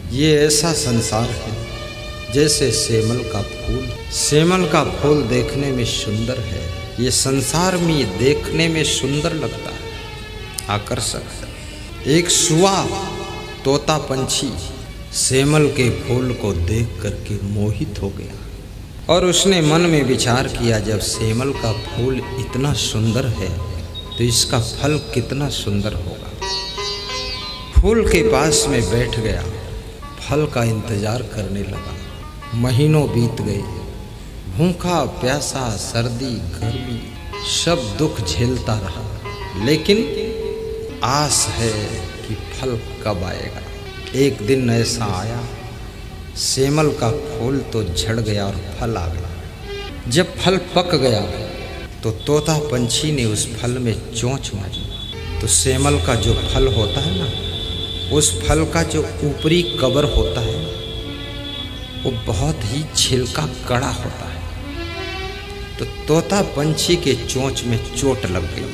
ये ऐसा संसार है जैसे सेमल का फूल। सेमल का फूल देखने में सुंदर है, ये संसार में देखने में सुंदर लगता है, आकर्षक है। एक सुआ तोता पंछी सेमल के फूल को देख करके मोहित हो गया और उसने मन में विचार किया, जब सेमल का फूल इतना सुंदर है तो इसका फल कितना सुंदर होगा। फूल के पास में बैठ गया, फल का इंतजार करने लगा। महीनों बीत गए, भूखा प्यासा, सर्दी गर्मी सब दुख झेलता रहा, लेकिन आस है कि फल कब आएगा। एक दिन ऐसा आया, सेमल का फूल तो झड़ गया और फल आ गया। जब फल पक गया तो तोता पंछी ने उस फल में चोंच मारी, तो सेमल का जो फल होता है ना, उस फल का जो ऊपरी कवर होता है वो बहुत ही छिलका कड़ा होता है। तो तोता पंछी के चोंच में चोट लग गई,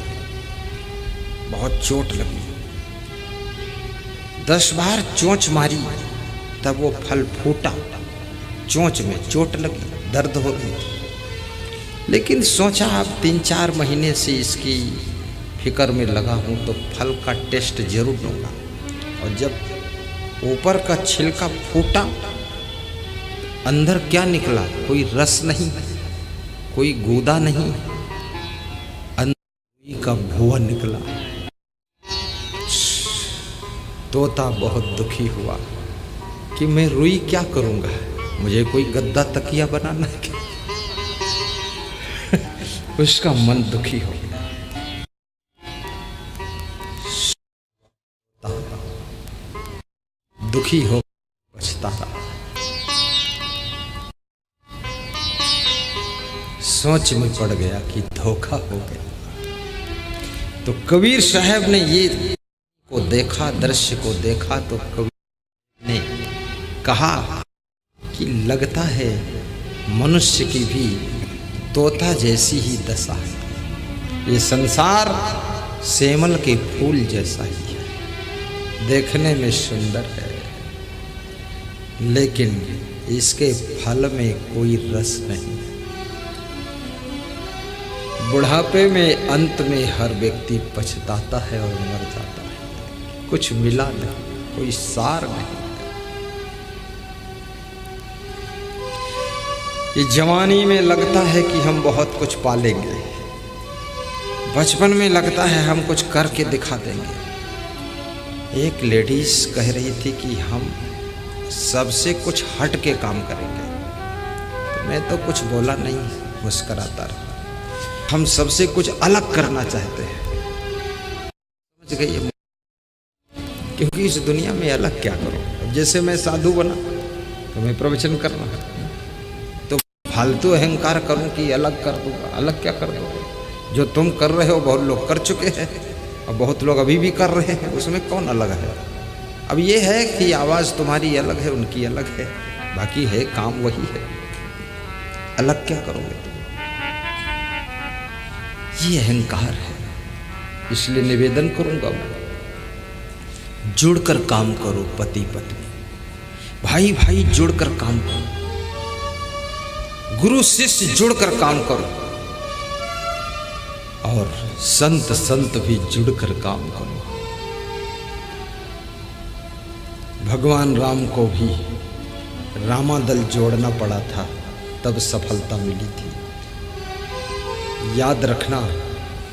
बहुत चोट लगी। 10 बार चोंच मारी तब वो फल फूटा। चोंच में चोट लगी, दर्द हो रही थी, लेकिन सोचा अब 3-4 महीने से इसकी फिक्र में लगा हूँ तो फल का टेस्ट जरूर लूँगा। और जब ऊपर का छिलका फूटा, अंदर क्या निकला? कोई रस नहीं, कोई गूदा नहीं, अंदर का भुआ निकला। तोता बहुत दुखी हुआ कि मैं रुई क्या करूंगा, मुझे कोई गद्दा तकिया बनाना है क्या? उसका मन दुखी हो गया। दुखी हो पछताता, सोच में पड़ गया कि धोखा हो गया। तो कबीर साहब ने ये को देखा, दृश्य को देखा, तो कबीर ने कहा कि लगता है मनुष्य की भी तोता जैसी ही दशा है। ये संसार सेमल के फूल जैसा ही है, देखने में सुंदर है, लेकिन इसके फल में कोई रस नहीं। बुढ़ापे में अंत में हर व्यक्ति पछताता है और मर जाता है, कुछ मिला नहीं, कोई सार नहीं। ये जवानी में लगता है कि हम बहुत कुछ पालेंगे, बचपन में लगता है हम कुछ करके दिखा देंगे। एक लेडीज कह रही थी कि हम सबसे कुछ हट के काम करेंगे, तो मैं तो कुछ बोला नहीं, मुस्कुराता रहा। हम सबसे कुछ अलग करना चाहते हैं, समझ गई? क्योंकि इस दुनिया में अलग क्या करो। जैसे मैं साधु बना तो मैं प्रवचन करना, तो फालतू अहंकार करूं कि अलग कर दूंगा। अलग क्या कर दोगे? जो तुम कर रहे हो बहुत लोग कर चुके हैं और बहुत लोग अभी भी कर रहे हैं, उसमें कौन अलग है? अब ये है कि आवाज़ तुम्हारी अलग है, उनकी अलग है, बाकी है काम वही है। अलग क्या करोगे? ये अहंकार है। इसलिए निवेदन करूंगा मैं, जुड़कर काम करो। पति पत्नी, भाई भाई जुड़कर काम करो, गुरु शिष्य जुड़कर काम करो, और संत संत भी जुड़कर काम करो। भगवान राम को भी रामादल जोड़ना पड़ा था, तब सफलता मिली थी। याद रखना,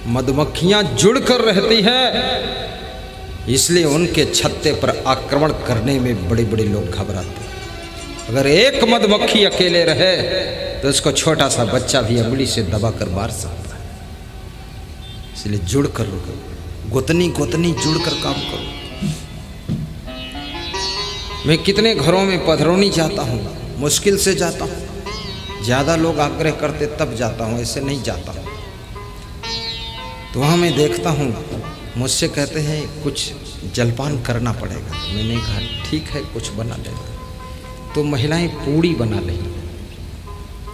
मधुमक्खियां जुड़कर रहती हैं, इसलिए उनके छत्ते पर आक्रमण करने में बड़े बड़े लोग घबराते हैं। अगर एक मधुमक्खी अकेले रहे तो उसको छोटा सा बच्चा भी अंगुली से दबाकर मार सकता है। इसलिए जुड़कर रहो, गोतनी गोतनी जुड़कर काम करो। मैं कितने घरों में पधरौनी जाता हूँ, मुश्किल से जाता हूँ, ज़्यादा लोग आग्रह करते तब जाता हूँ, ऐसे नहीं जाता हूँ। तो वहाँ मैं देखता हूँ, मुझसे कहते हैं कुछ जलपान करना पड़ेगा। मैंने कहा ठीक है, कुछ बना लेगा। तो महिलाएं पूड़ी बना लेंगी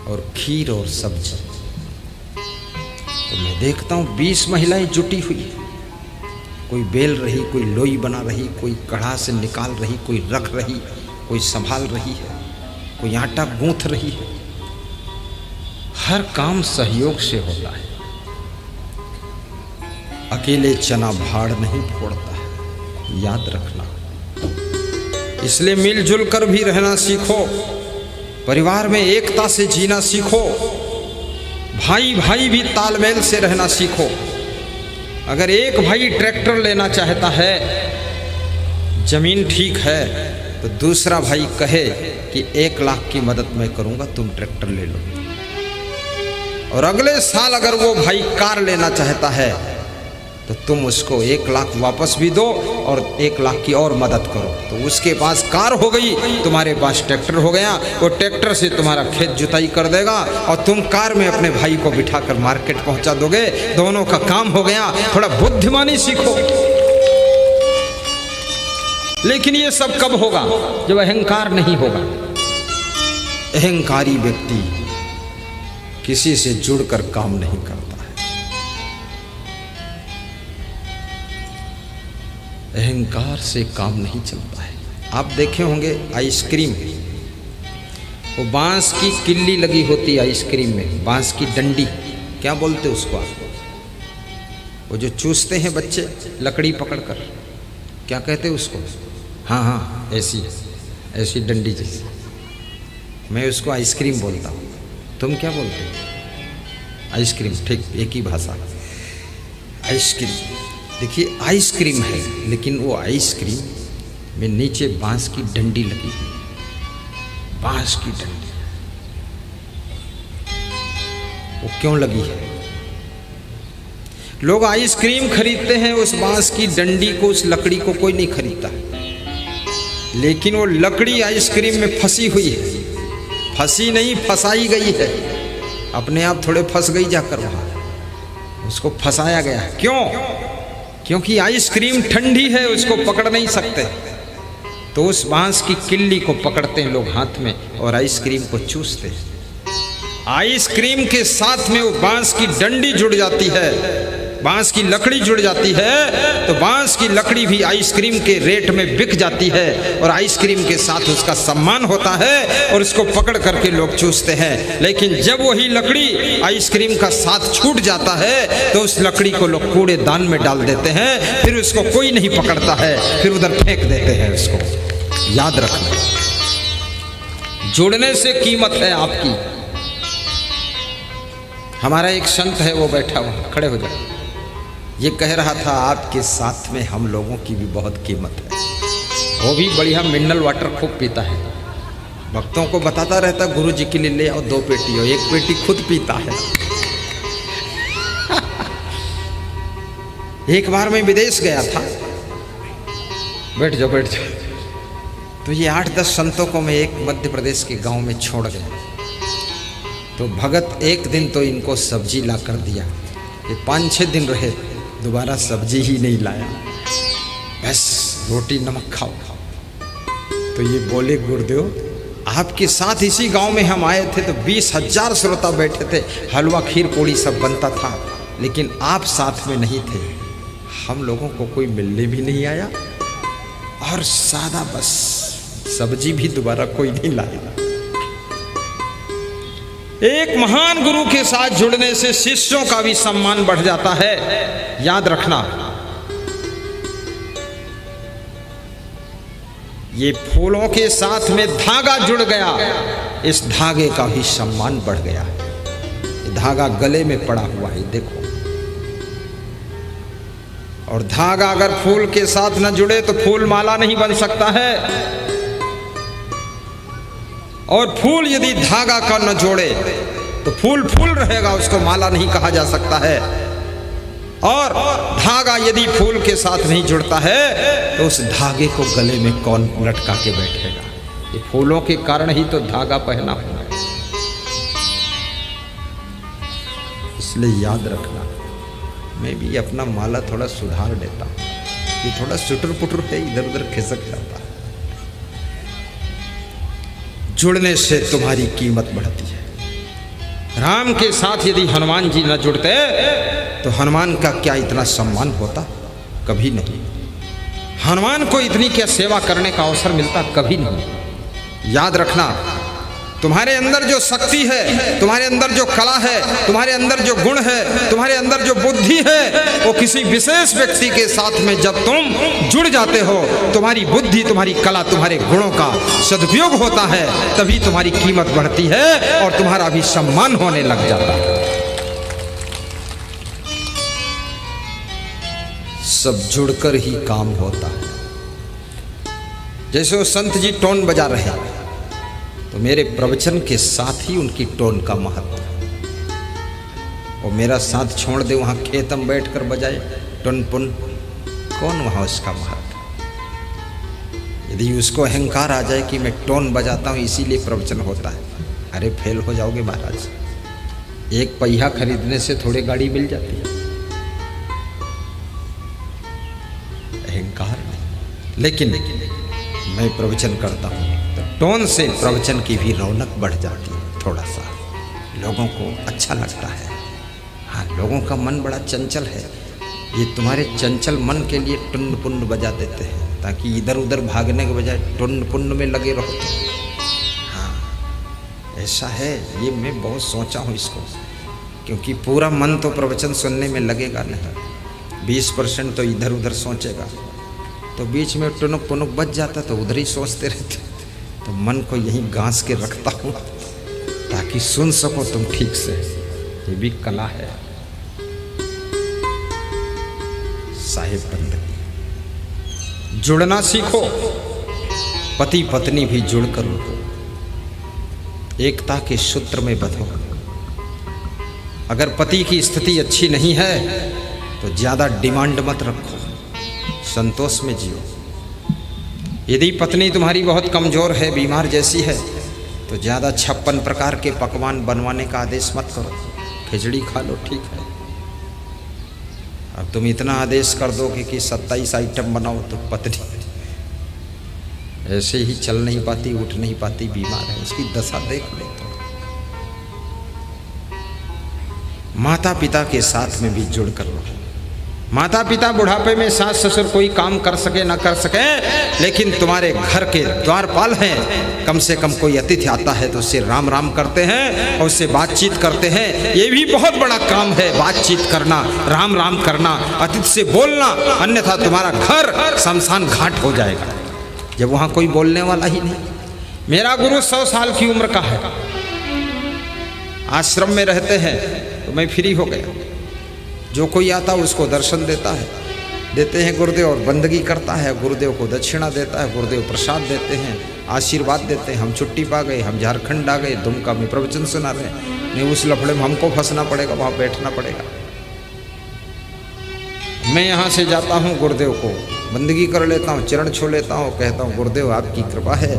और खीर और सब्जी। तो मैं देखता हूँ 20 महिलाएं जुटी हुई है, कोई बेल रही, कोई लोई बना रही, कोई कढ़ा से निकाल रही, कोई रख रही, कोई संभाल रही है, कोई आटा गूंथ रही है। हर काम सहयोग से होता है। अकेले चना भाड़ नहीं फोड़ता है, याद रखना। इसलिए मिलजुल कर भी रहना सीखो, परिवार में एकता से जीना सीखो, भाई भाई भी तालमेल से रहना सीखो। अगर एक भाई ट्रैक्टर लेना चाहता है, जमीन ठीक है, तो दूसरा भाई कहे कि 1 लाख की मदद मैं करूंगा, तुम ट्रैक्टर ले लो। और अगले साल अगर वो भाई कार लेना चाहता है तो तुम उसको 1 लाख वापस भी दो और 1 लाख की और मदद करो। तो उसके पास कार हो गई, तुम्हारे पास ट्रैक्टर हो गया। वो ट्रैक्टर से तुम्हारा खेत जुताई कर देगा और तुम कार में अपने भाई को बिठाकर मार्केट पहुंचा दोगे। दोनों का काम हो गया। थोड़ा बुद्धिमानी सीखो। लेकिन ये सब कब होगा? जब अहंकार नहीं होगा। अहंकारी व्यक्ति किसी से जुड़कर काम नहीं करता है। अहंकार से काम नहीं चलता है। आप देखे होंगे आइसक्रीम, वो बांस की किल्ली लगी होती है आइसक्रीम में, बांस की डंडी, क्या बोलते उसको आप? वो जो चूसते हैं बच्चे लकड़ी पकड़कर, क्या कहते उसको? हाँ, ऐसी डंडी जैसी। मैं उसको आइसक्रीम बोलता हूँ, तुम क्या बोलते हो? आइसक्रीम, ठीक, एक ही भाषा। आइसक्रीम, देखिए आइसक्रीम है, लेकिन वो आइसक्रीम में नीचे बांस की डंडी लगी है। बांस की डंडी वो क्यों लगी है? लोग आइसक्रीम खरीदते हैं, उस बांस की डंडी को, उस लकड़ी को कोई नहीं खरीदता। लेकिन वो लकड़ी आइसक्रीम में फंसी हुई है। फंसी नहीं, फंसाई गई है। अपने आप थोड़े फंस गई जाकर वहां, उसको फंसाया गया। क्यों? क्योंकि आइसक्रीम ठंडी है, उसको पकड़ नहीं सकते। तो उस बांस की किल्ली को पकड़ते हैं लोग हाथ में और आइसक्रीम को चूसते हैं। आइसक्रीम के साथ में वो बांस की डंडी जुड़ जाती है, बांस की लकड़ी जुड़ जाती है, तो बांस की लकड़ी भी आइसक्रीम के रेट में बिक जाती है और आइसक्रीम के साथ उसका सम्मान होता है और उसको पकड़ करके लोग चूसते हैं। लेकिन जब वही लकड़ी आइसक्रीम का साथ छूट जाता है तो उस लकड़ी को लोग कूड़ेदान में डाल देते हैं, फिर उसको कोई नहीं पकड़ता है, फिर उधर फेंक देते हैं उसको। याद रखना, जुड़ने से कीमत है आपकी। हमारा एक संत है, वो बैठा हुआ, खड़े हो जाए, ये कह रहा था आपके साथ में हम लोगों की भी बहुत कीमत है। वो भी बढ़िया मिनरल वाटर खूब पीता है, भक्तों को बताता रहता गुरु जी के लिए ले आओ 2 पेटी, और 1 पेटी खुद पीता है। एक बार मैं विदेश गया था, बैठ जाओ। तो ये 8-10 संतों को मैं एक मध्य प्रदेश के गांव में छोड़ गया। तो भगत एक दिन तो इनको सब्जी ला कर दिया, ये 5-6 दिन रहे, दोबारा सब्जी ही नहीं लाया, बस रोटी नमक खाओ। तो ये बोले गुरुदेव आपके साथ इसी गांव में हम आए थे तो 20,000 श्रोता बैठे थे, हलवा खीर पूड़ी सब बनता था, लेकिन आप साथ में नहीं थे। हम लोगों को कोई मिलने भी नहीं आया और सादा बस सब्जी भी दोबारा कोई नहीं लाया। एक महान गुरु के साथ जुड़ने से शिष्यों का भी सम्मान बढ़ जाता है। याद रखना, ये फूलों के साथ में धागा जुड़ गया, इस धागे का भी सम्मान बढ़ गया। ये धागा गले में पड़ा हुआ है, देखो। और धागा अगर फूल के साथ न जुड़े तो फूल माला नहीं बन सकता है, और फूल यदि धागा का न जोड़े तो फूल फूल रहेगा, उसको माला नहीं कहा जा सकता है। और धागा यदि फूल के साथ नहीं जुड़ता है तो उस धागे को गले में कौन लटका के बैठेगा? ये फूलों के कारण ही तो धागा पहना हुआ है। इसलिए याद रखना, मैं भी अपना माला थोड़ा सुधार देता हूँ, ये थोड़ा सुटर पुटर है, इधर उधर खिसक जाता है। जुड़ने से तुम्हारी कीमत बढ़ती है। राम के साथ यदि हनुमान जी न जुड़ते तो हनुमान का क्या इतना सम्मान होता? कभी नहीं। हनुमान को इतनी क्या सेवा करने का अवसर मिलता? कभी नहीं। याद रखना, तुम्हारे अंदर जो शक्ति है, तुम्हारे अंदर जो कला है, तुम्हारे अंदर जो गुण है, तुम्हारे अंदर जो बुद्धि है, वो किसी विशेष व्यक्ति के साथ में जब तुम जुड़ जाते हो, तुम्हारी बुद्धि, तुम्हारी कला, तुम्हारे गुणों का सदुपयोग होता है, तभी तुम्हारी कीमत बढ़ती है और तुम्हारा भी सम्मान होने लग जाता है। सब जुड़कर ही काम होता है। जैसे वो संत जी टोन बजा रहे हैं, तो मेरे प्रवचन के साथ ही उनकी टोन का महत्व है। और मेरा साथ छोड़ दे, वहाँ खेत में बैठ कर बजाए टुन पुन, कौन वहाँ उसका महत्व। यदि उसको अहंकार आ जाए कि मैं टोन बजाता हूँ इसीलिए प्रवचन होता है, अरे फेल हो जाओगे महाराज। एक पहिया खरीदने से थोड़ी गाड़ी मिल जाती है, अहंकार नहीं। लेकिन मैं प्रवचन करता हूँ तो टोन से प्रवचन की भी रौनक बढ़ जाती है, थोड़ा सा लोगों को अच्छा लगता है। हाँ, लोगों का मन बड़ा चंचल है, ये तुम्हारे चंचल मन के लिए टुन पुन बजा देते हैं ताकि इधर उधर भागने के बजाय टुन पुन में लगे रहो। हाँ, ऐसा है, ये मैं बहुत सोचा हूँ इसको, क्योंकि पूरा मन तो प्रवचन सुनने में लगेगा नहीं, 20% तो इधर उधर सोचेगा, तो बीच में टुनुक पुनुक बच जाता तो उधर ही सोचते रहते। तो मन को यहीं गांस के रखता हूँ ताकि सुन सको तुम ठीक से, ये भी कला है। साहिब बंदगी, जुड़ना सीखो, पति पत्नी भी जुड़कर रहो, एकता के सूत्र में बंधो। अगर पति की स्थिति अच्छी नहीं है तो ज़्यादा डिमांड मत रखो, संतोष में जियो। यदि पत्नी तुम्हारी बहुत कमज़ोर है, बीमार जैसी है, तो ज़्यादा 56 प्रकार के पकवान बनवाने का आदेश मत करो, खिचड़ी खा लो ठीक है। अब तुम इतना आदेश कर दोगे कि 27 आइटम बनाओ तो पत्नी ऐसे ही चल नहीं पाती, उठ नहीं पाती, बीमार है, उसकी दशा देख ले। तो माता पिता के साथ में भी जुड़ कर रहो। माता पिता बुढ़ापे में सास ससुर कोई काम कर सके ना कर सके, लेकिन तुम्हारे घर के द्वारपाल हैं, कम से कम कोई अतिथि आता है तो उससे राम राम करते हैं और उससे बातचीत करते हैं। ये भी बहुत बड़ा काम है, बातचीत करना, राम राम करना, अतिथि से बोलना, अन्यथा तुम्हारा घर शमशान घाट हो जाएगा जब वहाँ कोई बोलने वाला ही नहीं। मेरा गुरु 100 साल की उम्र का है, आश्रम में रहते हैं, तो मैं फ्री हो गया। जो कोई आता उसको दर्शन देते हैं गुरुदेव, और बंदगी करता है, गुरुदेव को दक्षिणा देता है, गुरुदेव प्रसाद देते हैं, आशीर्वाद देते हैं। हम छुट्टी पा गए, हम झारखंड आ गए, दुमका में प्रवचन सुना रहे, नहीं उस लफड़े में हमको फंसना पड़ेगा, वहाँ बैठना पड़ेगा। मैं यहाँ से जाता हूँ, गुरुदेव को बंदगी कर लेता हूँ, चरण छू लेता हूँ, कहता हूँ गुरुदेव आपकी कृपा है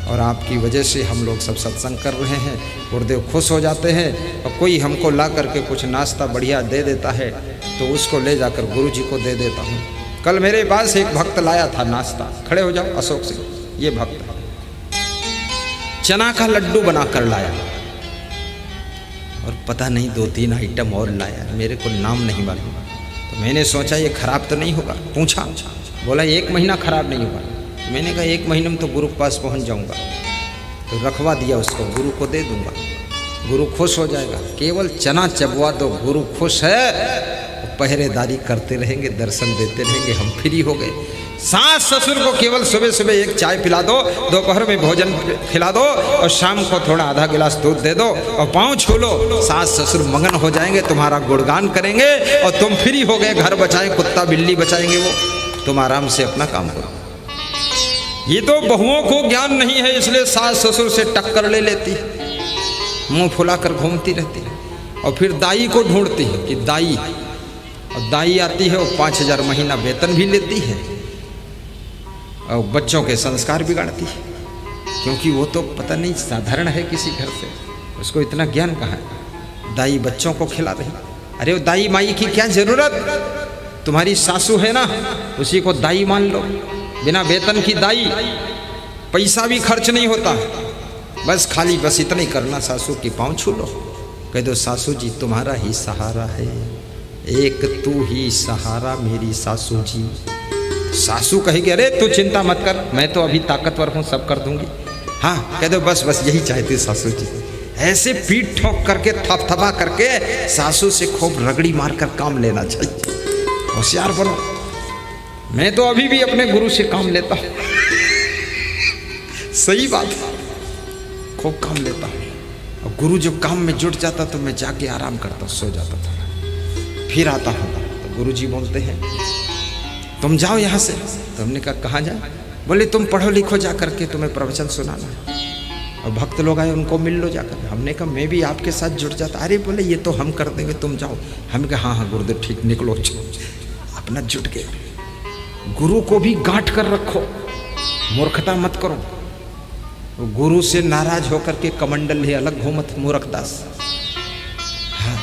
और आपकी वजह से हम लोग सब सत्संग कर रहे हैं। गुरुदेव खुश हो जाते हैं और कोई हमको ला करके कुछ नाश्ता बढ़िया दे देता है तो उसको ले जाकर गुरु जी को दे देता हूँ। कल मेरे पास एक भक्त लाया था नाश्ता, खड़े हो जाओ अशोक सिंह, ये भक्त चना का लड्डू बनाकर लाया और पता नहीं 2-3 आइटम और लाया, मेरे को नाम नहीं मालूम। तो मैंने सोचा ये खराब तो नहीं होगा, पूछा, बोला 1 महीना खराब नहीं होगा। मैंने कहा 1 महीने में तो गुरु के पास पहुंच जाऊंगा, तो रखवा दिया उसको, गुरु को दे दूंगा, गुरु खुश हो जाएगा। केवल चना चबवा दो, गुरु खुश है, पहरेदारी करते रहेंगे, दर्शन देते रहेंगे, हम फ्री हो गए। सास ससुर को केवल सुबह सुबह एक चाय पिला दो, दोपहर में भोजन खिला दो और शाम को थोड़ा आधा गिलास दूध दे दो और पाँव छू लो, सास ससुर मगन हो जाएंगे, तुम्हारा गुणगान करेंगे और तुम फ्री हो गए। घर बचाए, कुत्ता बिल्ली बचाएंगे वो, तुम आराम से अपना काम करो। ये तो बहुओं को ज्ञान नहीं है, इसलिए सास ससुर से टक्कर ले लेती, मुंह फुलाकर घूमती रहती और फिर दाई को ढूंढती है कि दाई, और दाई आती है वो 5000 महीना वेतन भी लेती है और बच्चों के संस्कार बिगाड़ती है, क्योंकि वो तो पता नहीं साधारण है किसी घर से, उसको इतना ज्ञान कहाँ है। दाई बच्चों को खिला रही, अरे वो दाई माई की क्या जरूरत, तुम्हारी सासू है ना, उसी को दाई मान लो। बिना वेतन की दाई, पैसा भी खर्च नहीं होता, बस खाली बस इतना ही करना, सासू की पाँव छू लो, कह दो सासू जी तुम्हारा ही सहारा है, एक तू ही सहारा मेरी सासू जी। सासू कहेगी अरे तू चिंता मत कर, मैं तो अभी ताकतवर हूँ, सब कर दूंगी, हाँ कह दो बस बस यही चाहती सासू जी। ऐसे पीठ ठोक करके थपथपा करके सासू से खूब रगड़ी मार कर काम लेना चाहिए। होशियार बनो। मैं तो अभी भी अपने गुरु से काम लेता हूँ, सही बात है, खूब काम लेता हूँ। और गुरु जब काम में जुट जाता तो मैं जाके आराम करता, सो जाता था। फिर आता हूँ तो गुरु जी बोलते हैं तुम जाओ यहाँ से। तो हमने कहा कहाँ जाए? बोले तुम पढ़ो लिखो जा करके, तुम्हें प्रवचन सुनाना है। और भक्त लोग आए उनको मिल लो जाकर। हमने कहा मैं भी आपके साथ जुट जाता। अरे बोले ये तो हम कर देंगे, तुम जाओ। हम कहा हाँ हाँ गुरुदेव ठीक, निकलो। अपना जुट गए। गुरु को भी गांठ कर रखो, मूर्खता मत करो। गुरु से नाराज होकर के कमंडल ही अलग हो मत, मूर्खदास। हाँ।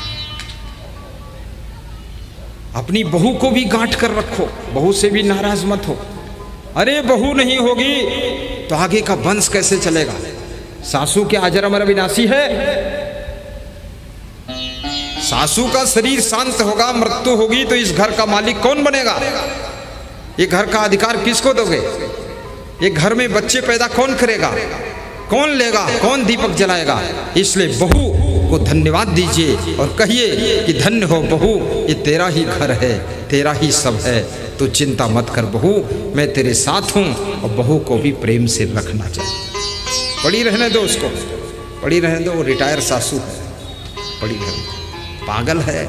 अपनी बहू को भी गांठ कर रखो, बहू से भी नाराज मत हो। अरे बहू नहीं होगी तो आगे का वंश कैसे चलेगा? सासू के अजर अमर अविनाशी है। सासू का शरीर शांत होगा, मृत्यु होगी तो इस घर का मालिक कौन बनेगा? ये घर का अधिकार किसको दोगे? ये घर में बच्चे पैदा कौन करेगा? कौन लेगा? कौन दीपक जलाएगा? इसलिए बहू को धन्यवाद दीजिए और कहिए कि धन्य हो बहू, ये तेरा ही घर है, तेरा ही सब है, तो चिंता मत कर बहू, मैं तेरे साथ हूँ। और बहू को भी प्रेम से रखना चाहिए। पड़ी रहने दो उसको, पड़ी रहने दो। वो रिटायर सासू है, पड़ी रहने दो। पागल है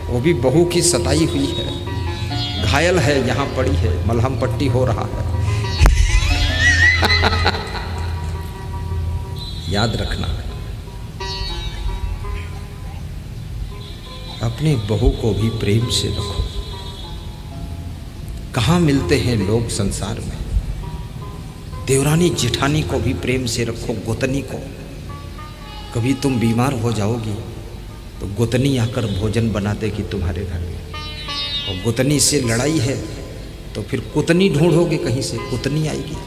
वो भी, बहू की सताई हुई है, घायल है, यहाँ पड़ी है, मलहम पट्टी हो रहा है। याद रखना, अपने बहू को भी प्रेम से रखो। कहाँ मिलते हैं लोग संसार में? देवरानी जेठानी को भी प्रेम से रखो, गोतनी को। कभी तुम बीमार हो जाओगी तो गोतनी आकर भोजन बना देगी तुम्हारे घर में। और गोतनी से लड़ाई है तो फिर कुतनी ढूंढोगे कहीं से, कुतनी आएगी,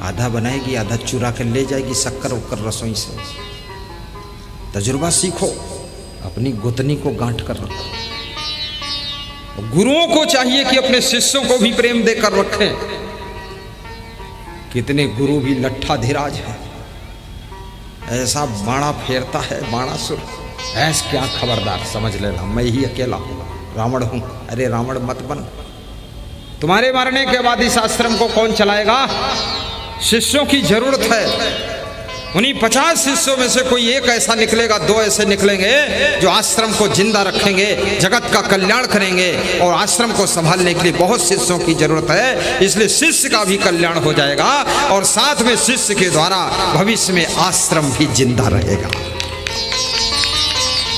आधा बनाएगी, आधा चुरा कर ले जाएगी शक्कर उक्कर रसोई से। तजुर्बा सीखो, अपनी गोतनी को गांठ कर रखो। गुरुओं को चाहिए कि अपने शिष्यों को भी प्रेम देकर रखें। कितने गुरु भी लट्ठा धीराज है, ऐसा बाणा फेरता है, बाणासुर। ऐस क्या खबरदार, समझ लेना मैं ही अकेला हूँ, रावण हूँ। अरे रावण मत बन। तुम्हारे मरने के बाद इस आश्रम को कौन चलाएगा? शिष्यों की जरूरत है। उन्हीं 50 शिष्यों में से कोई एक ऐसा निकलेगा, 2 ऐसे निकलेंगे जो आश्रम को जिंदा रखेंगे, जगत का कल्याण करेंगे। और आश्रम को संभालने के लिए बहुत शिष्यों की जरूरत है। इसलिए शिष्य का भी कल्याण हो जाएगा और साथ में शिष्य के द्वारा भविष्य में आश्रम भी जिंदा रहेगा।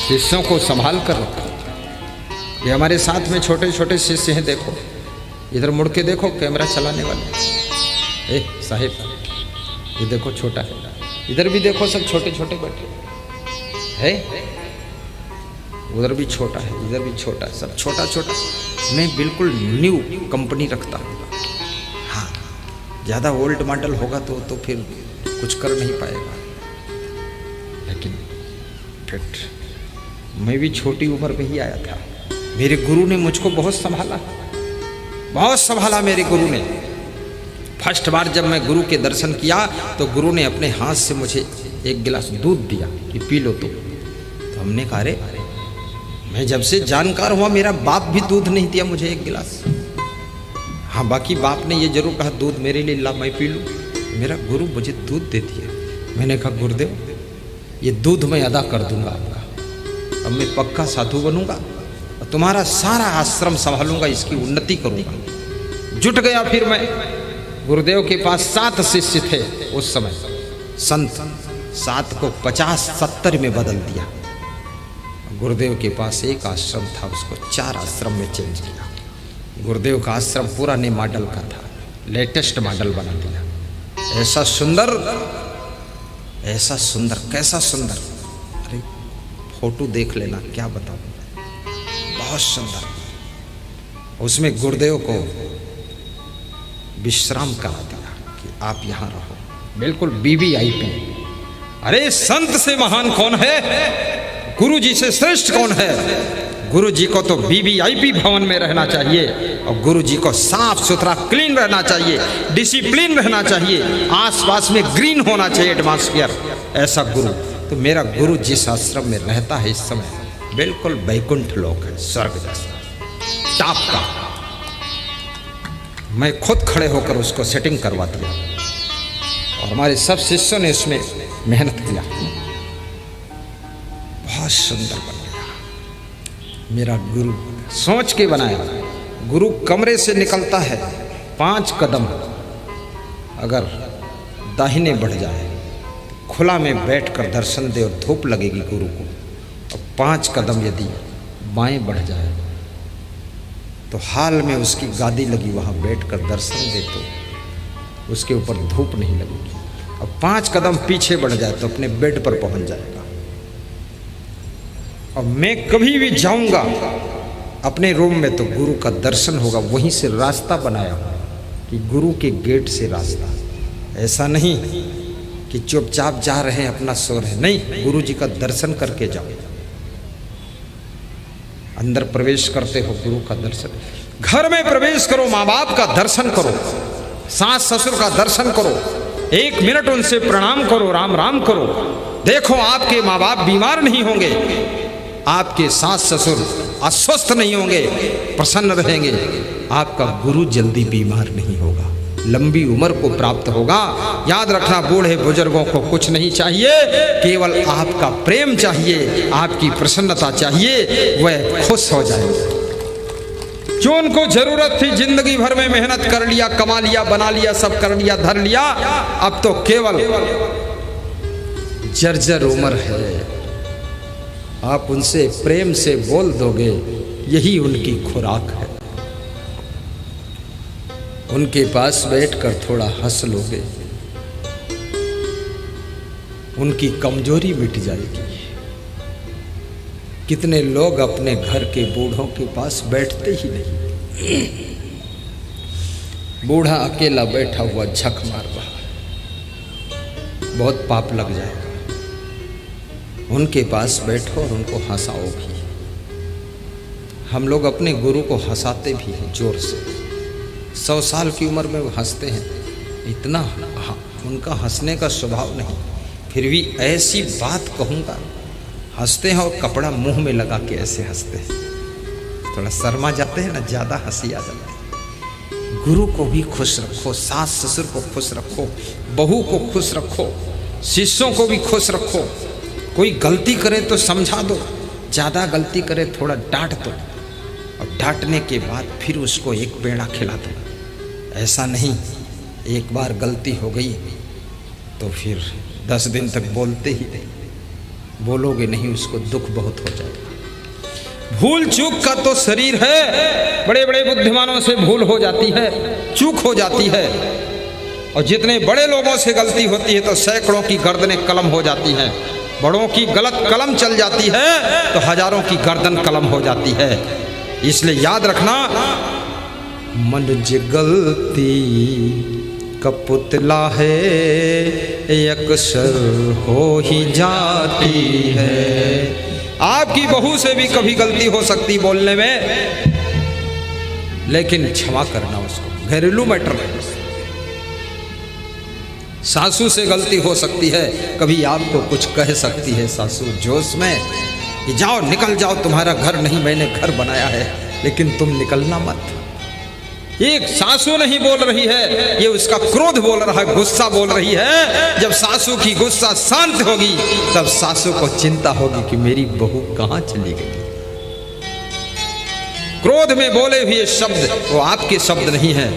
शिष्यों को संभाल कर रखो। ये हमारे साथ में छोटे छोटे शिष्य हैं, देखो इधर मुड़ के देखो, कैमरा चलाने वाले। साहिब ये देखो छोटा है, इधर भी देखो सब छोटे छोटे बैठे है, उधर भी छोटा है, इधर भी छोटा है, सब छोटा छोटा। मैं बिल्कुल न्यू कंपनी रखता हूँ। हाँ, ज़्यादा ओल्ड मॉडल होगा तो फिर कुछ कर नहीं पाएगा। लेकिन फिट मैं भी छोटी उम्र में ही आया था। मेरे गुरु ने मुझको बहुत संभाला, बहुत संभाला मेरे गुरु ने। फर्स्ट बार जब मैं गुरु के दर्शन किया तो गुरु ने अपने हाथ से मुझे एक गिलास दूध दिया कि पी लो तुम। तो हमने कहा अरे, मैं जब से जानकार हुआ मेरा बाप भी दूध नहीं दिया मुझे एक गिलास। हाँ, बाकी बाप ने ये जरूर कहा दूध मेरे लिए ला, मैं पी लूँ। मेरा गुरु मुझे दूध दे दिया। मैंने कहा गुरुदेव ये दूध मैं अदा कर दूंगा आपका, अब मैं पक्का साधु बनूंगा और तुम्हारा सारा आश्रम संभालूंगा, इसकी उन्नति करूंगा। जुट गया फिर मैं। गुरुदेव के पास 7 शिष्य थे उस समय। संत 7 को 50-70 में बदल दिया। गुरुदेव के पास एक आश्रम था, उसको 4 आश्रम में चेंज किया। गुरुदेव का आश्रम पुराने मॉडल का था, लेटेस्ट मॉडल बना दिया। ऐसा सुंदर, ऐसा सुंदर, कैसा सुंदर, अरे फोटो देख लेना, क्या बताऊं, बहुत सुंदर। उसमें गुरुदेव को विश्राम करा दिया कि आप यहाँ रहो, बिल्कुल VVIP। अरे संत से महान कौन है? गुरु जी से श्रेष्ठ कौन है? गुरु जी को तो वीवीआईपी भवन में रहना चाहिए और गुरु जी को साफ सुथरा क्लीन रहना चाहिए, डिसिप्लिन रहना चाहिए, आसपास में ग्रीन होना चाहिए एटमॉस्फेयर। ऐसा गुरु तो मेरा गुरु जिस आश्रम में रहता है इस समय बिल्कुल वैकुंठ लोक है, स्वर्ग जैसा टॉप का। मैं खुद खड़े होकर उसको सेटिंग करवा दिया और हमारे सब शिष्यों ने इसमें मेहनत किया, बहुत सुंदर बन गया। मेरा गुरु सोच के बनाया। गुरु कमरे से निकलता है 5 कदम अगर दाहिने बढ़ जाए, खुला में बैठकर दर्शन दे और धूप लगेगी गुरु को, और 5 कदम यदि बाएं बढ़ जाए तो हाल में उसकी गादी लगी, वहाँ बैठकर दर्शन दे तो उसके ऊपर धूप नहीं लगेगी। और 5 कदम पीछे बढ़ जाए तो अपने बेड पर पहुँच जाएगा। और मैं कभी भी जाऊँगा अपने रूम में तो गुरु का दर्शन होगा, वहीं से रास्ता बनाया हुआ कि गुरु के गेट से रास्ता, ऐसा नहीं कि चुपचाप जा रहे हैं अपना सो रहे, नहीं, गुरु जी का दर्शन करके जाओ। अंदर प्रवेश करते हो गुरु का दर्शन, घर में प्रवेश करो, माँ बाप का दर्शन करो, सास ससुर का दर्शन करो, 1 मिनट उनसे प्रणाम करो, राम राम करो। देखो आपके माँ बाप बीमार नहीं होंगे, आपके सास ससुर अस्वस्थ नहीं होंगे, प्रसन्न रहेंगे, आपका गुरु जल्दी बीमार नहीं होगा, लंबी उम्र को प्राप्त होगा। याद रखना, बूढ़े बुजुर्गों को कुछ नहीं चाहिए, केवल आपका प्रेम चाहिए, आपकी प्रसन्नता चाहिए, वह खुश हो जाएंगे। जो उनको जरूरत थी, जिंदगी भर में मेहनत कर लिया, कमा लिया, बना लिया, सब कर लिया, धर लिया, अब तो केवल जर्जर उम्र है। आप उनसे प्रेम से बोल दोगे, यही उनकी खुराक है। उनके पास बैठकर थोड़ा हंस लोगे, उनकी कमजोरी मिट जाएगी। कितने लोग अपने घर के बूढ़ों के पास बैठते ही नहीं, बूढ़ा अकेला बैठा हुआ झक मार रहा है, बहुत पाप लग जाएगा। उनके पास बैठो और उनको हंसाओ भी। हम लोग अपने गुरु को हंसाते भी हैं जोर से। 100 साल की उम्र में वो हंसते हैं, इतना उनका हंसने का स्वभाव नहीं, फिर भी ऐसी बात कहूँगा, हंसते हैं और कपड़ा मुंह में लगा के ऐसे हंसते हैं, थोड़ा शर्मा जाते हैं ना, ज़्यादा हंसी आ जाती है। गुरु को भी खुश रखो, सास ससुर को खुश रखो, बहू को खुश रखो, शिष्यों को भी खुश रखो। कोई गलती करे तो समझा दो, ज़्यादा गलती करे थोड़ा डांट दो, और डांटने के बाद फिर उसको एक पेड़ा खिला दो। ऐसा नहीं एक बार गलती हो गई तो फिर 10 दिन तक बोलते ही नहीं, बोलोगे नहीं, उसको दुख बहुत हो जाएगा। भूल चूक का तो शरीर है, बड़े बड़े बुद्धिमानों से भूल हो जाती है, चूक हो जाती है, और जितने बड़े लोगों से गलती होती है तो सैकड़ों की गर्दनें कलम हो जाती हैं। बड़ों की गलत कलम चल जाती है तो हजारों की गर्दन कलम हो जाती है। इसलिए याद रखना, मनुज गलती का पुतला है, अक्सर हो ही जाती है। आपकी बहू से भी कभी गलती हो सकती बोलने में, लेकिन क्षमा करना उसको, घरेलू मैटर है। सासू से गलती हो सकती है, कभी आपको कुछ कह सकती है सासू जोश में कि जाओ निकल जाओ, तुम्हारा घर नहीं, मैंने घर बनाया है, लेकिन तुम निकलना मत। एक सासू नहीं बोल रही है, ये उसका क्रोध बोल रहा है, गुस्सा बोल रही है। जब सासू की गुस्सा शांत होगी तब सासू को चिंता होगी कि मेरी बहू कहाँ चली गई। क्रोध में बोले हुए शब्द वो आपके शब्द नहीं है,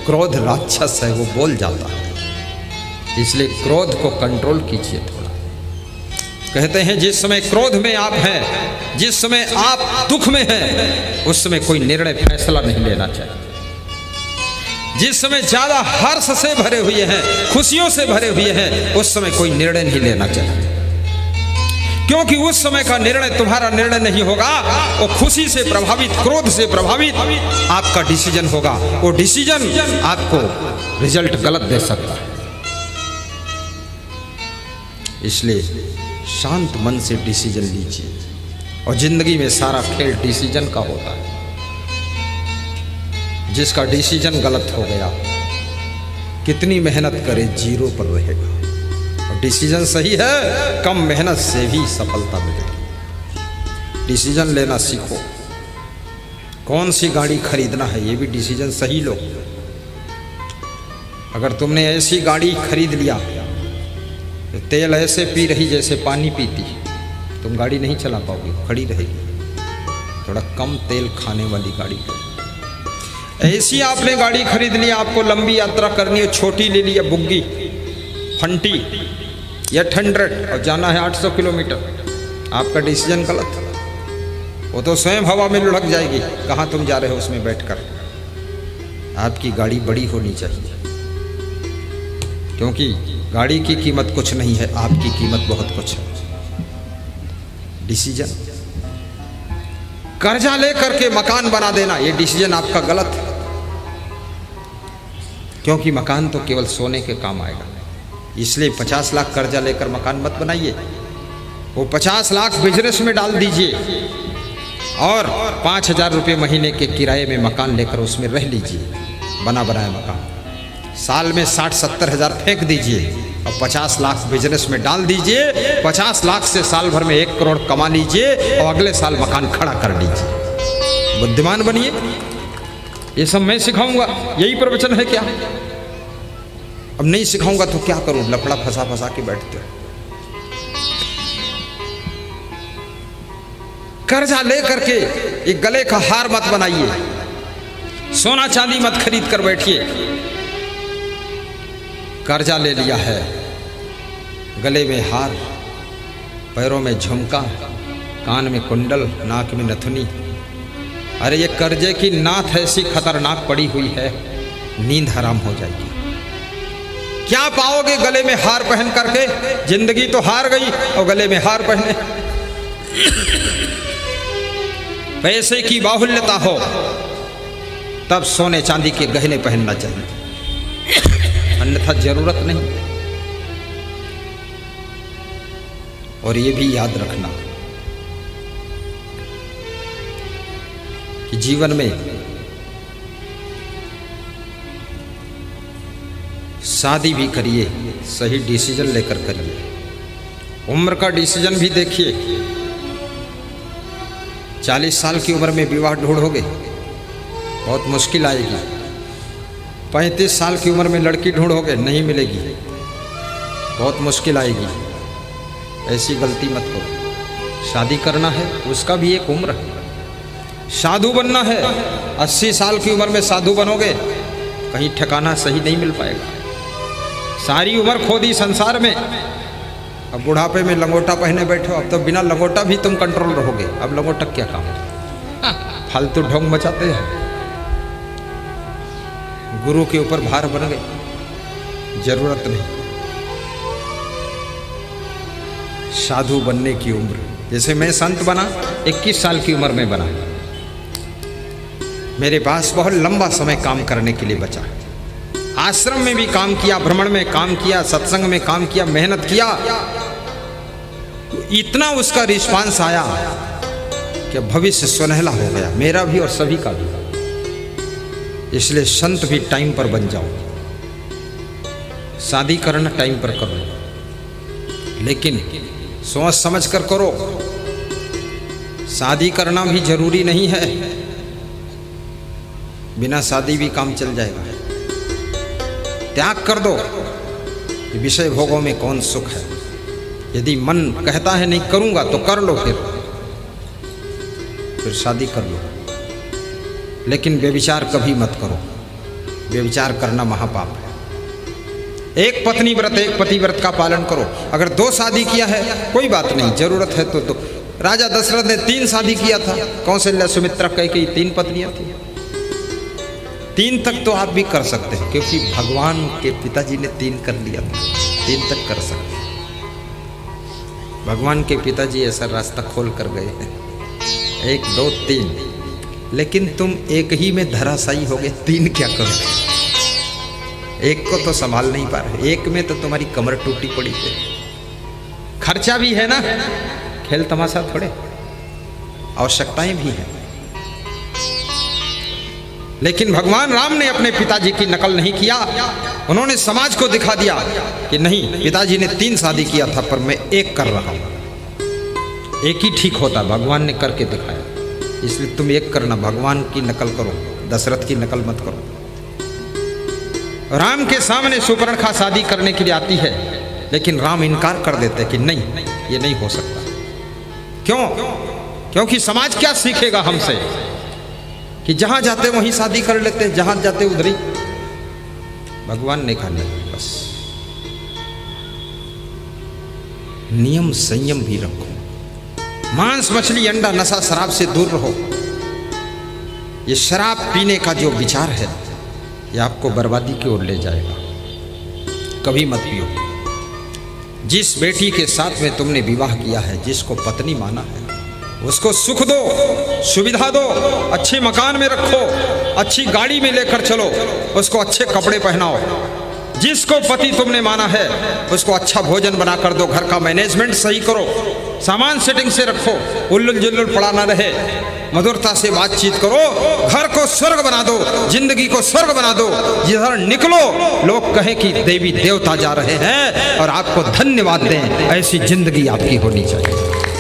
क्रोध राक्षस है, वो बोल जाता है। इसलिए क्रोध को कंट्रोल कीजिए थोड़ा। कहते हैं जिस समय क्रोध में आप हैं, जिस समय आप दुख में हैं, उस समय कोई निर्णय फैसला नहीं लेना चाहिए। जिस समय ज्यादा हर्ष से भरे हुए हैं, खुशियों से भरे हुए हैं, उस समय कोई निर्णय नहीं लेना चाहिए, क्योंकि उस समय का निर्णय तुम्हारा निर्णय नहीं होगा, वो खुशी से प्रभावित, क्रोध से प्रभावित आपका डिसीजन होगा। वो डिसीजन आपको रिजल्ट गलत दे सकता है। इसलिए शांत मन से डिसीजन लीजिए, और जिंदगी में सारा खेल डिसीजन का होता है। जिसका डिसीजन गलत हो गया, कितनी मेहनत करे जीरो पर रहेगा। और डिसीजन सही है, कम मेहनत से भी सफलता मिलेगी। डिसीजन लेना सीखो। कौन सी गाड़ी खरीदना है ये भी डिसीजन सही लो। अगर तुमने ऐसी गाड़ी खरीद लिया तो तेल ऐसे पी रही जैसे पानी पीती, तुम गाड़ी नहीं चला पाओगे, खड़ी रहेगी। थोड़ा कम तेल खाने वाली गाड़ी लो। ऐसी आपने गाड़ी खरीद लिया, आपको लंबी यात्रा करनी है, छोटी ले लिया बुग्गी फंटी 800 और जाना है 800 किलोमीटर, आपका डिसीजन गलत। वो तो स्वयं हवा में लुढ़क जाएगी, कहाँ तुम जा रहे हो उसमें बैठकर। आपकी गाड़ी बड़ी होनी चाहिए, क्योंकि गाड़ी की कीमत कुछ नहीं है, आपकी कीमत बहुत कुछ है। डिसीजन। कर्जा ले करके मकान बना देना, ये डिसीजन आपका गलत है, क्योंकि मकान तो केवल सोने के काम आएगा। इसलिए 50 लाख कर्जा लेकर मकान मत बनाइए, वो 50 लाख बिजनेस में डाल दीजिए और 5,000 रुपये महीने के किराए में मकान लेकर उसमें रह लीजिए, बना बनाया मकान। साल में 60-70 हज़ार फेंक दीजिए और 50 लाख बिजनेस में डाल दीजिए। 50 लाख से साल भर में 1 करोड़ कमा लीजिए और अगले साल मकान खड़ा कर लीजिए। बुद्धिमान बनिए। ये सब मैं सिखाऊंगा, यही प्रवचन है क्या? अब नहीं सिखाऊंगा तो क्या करूं? लफड़ा फंसा फंसा के बैठते हो। कर्जा ले करके एक गले का हार मत बनाइए, सोना चांदी मत खरीद कर बैठिए। कर्जा ले लिया है, गले में हार, पैरों में झुमका, कान में कुंडल, नाक में नथुनी। अरे ये कर्जे की नाथ ऐसी खतरनाक पड़ी हुई है, नींद हराम हो जाएगी। क्या पाओगे गले में हार पहन करके? जिंदगी तो हार गई और गले में हार पहने। पैसे की बाहुल्यता हो तब सोने चांदी के गहने पहनना चाहिए, अन्यथा जरूरत नहीं। और ये भी याद रखना कि जीवन में शादी भी करिए, सही डिसीजन लेकर करिए। उम्र का डिसीजन भी देखिए। 40 साल की उम्र में विवाह ढूंढोगे, बहुत मुश्किल आएगी। 35 साल की उम्र में लड़की ढूंढोगे, नहीं मिलेगी, बहुत मुश्किल आएगी। ऐसी गलती मत करो। शादी करना है, उसका भी एक उम्र है। साधु बनना है, 80 साल की उम्र में साधु बनोगे, कहीं ठिकाना सही नहीं मिल पाएगा। सारी उम्र खो दी संसार में, अब बुढ़ापे में लंगोटा पहने बैठो। अब तो बिना लंगोटा भी तुम कंट्रोल रहोगे, अब लंगोटक क्या काम? फालतू ढोंग मचाते हैं। गुरु के ऊपर भार बन गए, जरूरत नहीं। साधु बनने की उम्र, जैसे मैं संत बना 21 साल की उम्र में बना, मेरे पास बहुत लंबा समय काम करने के लिए बचा। आश्रम में भी काम किया, भ्रमण में काम किया, सत्संग में काम किया, मेहनत किया। इतना उसका रिस्पांस आया कि भविष्य सुनहला हो गया, मेरा भी और सभी का भी। इसलिए संत भी टाइम पर बन जाओ। शादी करना टाइम पर करो, लेकिन सोच समझ कर करो। शादी करना भी जरूरी नहीं है, बिना शादी भी काम चल जाएगा। त्याग कर दो। विषय भोगों में कौन सुख है? यदि मन कहता है नहीं करूंगा तो कर लो, फिर शादी कर लो। लेकिन व्यभिचार कभी मत करो, व्यभिचार करना महापाप है। एक पत्नी व्रत, एक पति व्रत का पालन करो। अगर 2 शादी किया है कोई बात नहीं, जरूरत है तो। राजा दशरथ ने 3 शादी किया था, कौशल्या, सुमित्रा, कैकेयी, 3 पत्नियां थी। 3 तक तो आप भी कर सकते हैं, क्योंकि भगवान के पिताजी ने 3 कर लिया था, 3 तक कर सकते हैं। भगवान के पिताजी ऐसा रास्ता खोल कर गए हैं, 1 2 3। लेकिन तुम एक ही में धराशायी हो गए, 3 क्या करोगे? एक को तो संभाल नहीं पा रहे, एक में तो तुम्हारी कमर टूटी पड़ी है। खर्चा भी है ना, खेल तमाशा थोड़े। आवश्यकताएं भी हैं। लेकिन भगवान राम ने अपने पिताजी की नकल नहीं किया। उन्होंने समाज को दिखा दिया कि नहीं, पिताजी ने 3 शादी किया था पर मैं 1 कर रहा हूं, 1 ही ठीक होता। भगवान ने करके दिखाया, इसलिए तुम 1 करना, भगवान की नकल करो, दशरथ की नकल मत करो। राम के सामने सुपर्णखा शादी करने के लिए आती है, लेकिन राम इनकार कर देते कि नहीं, ये नहीं हो सकता। क्यों? क्योंकि समाज क्या सीखेगा हमसे कि जहां जाते वहीं शादी कर लेते, जहां जाते उधर ही। भगवान ने कहा नहीं, बस नियम संयम भी रखो, मांस मछली अंडा नशा शराब से दूर रहो। ये शराब पीने का जो विचार है ये आपको बर्बादी की ओर ले जाएगा, कभी मत पियो। जिस बेटी के साथ में तुमने विवाह किया है, जिसको पत्नी माना है, उसको सुख दो, सुविधा दो, अच्छे मकान में रखो, अच्छी गाड़ी में लेकर चलो, उसको अच्छे कपड़े पहनाओ। जिसको पति तुमने माना है उसको अच्छा भोजन बना कर दो, घर का मैनेजमेंट सही करो, सामान सेटिंग से रखो, उल्लुल जुल्लुल पड़ा ना रहे, मधुरता से बातचीत करो, घर को स्वर्ग बना दो, जिंदगी को स्वर्ग बना दो। जिधर निकलो लोग कहें कि देवी देवता जा रहे हैं और आपको धन्यवाद दें, ऐसी जिंदगी आपकी होनी चाहिए।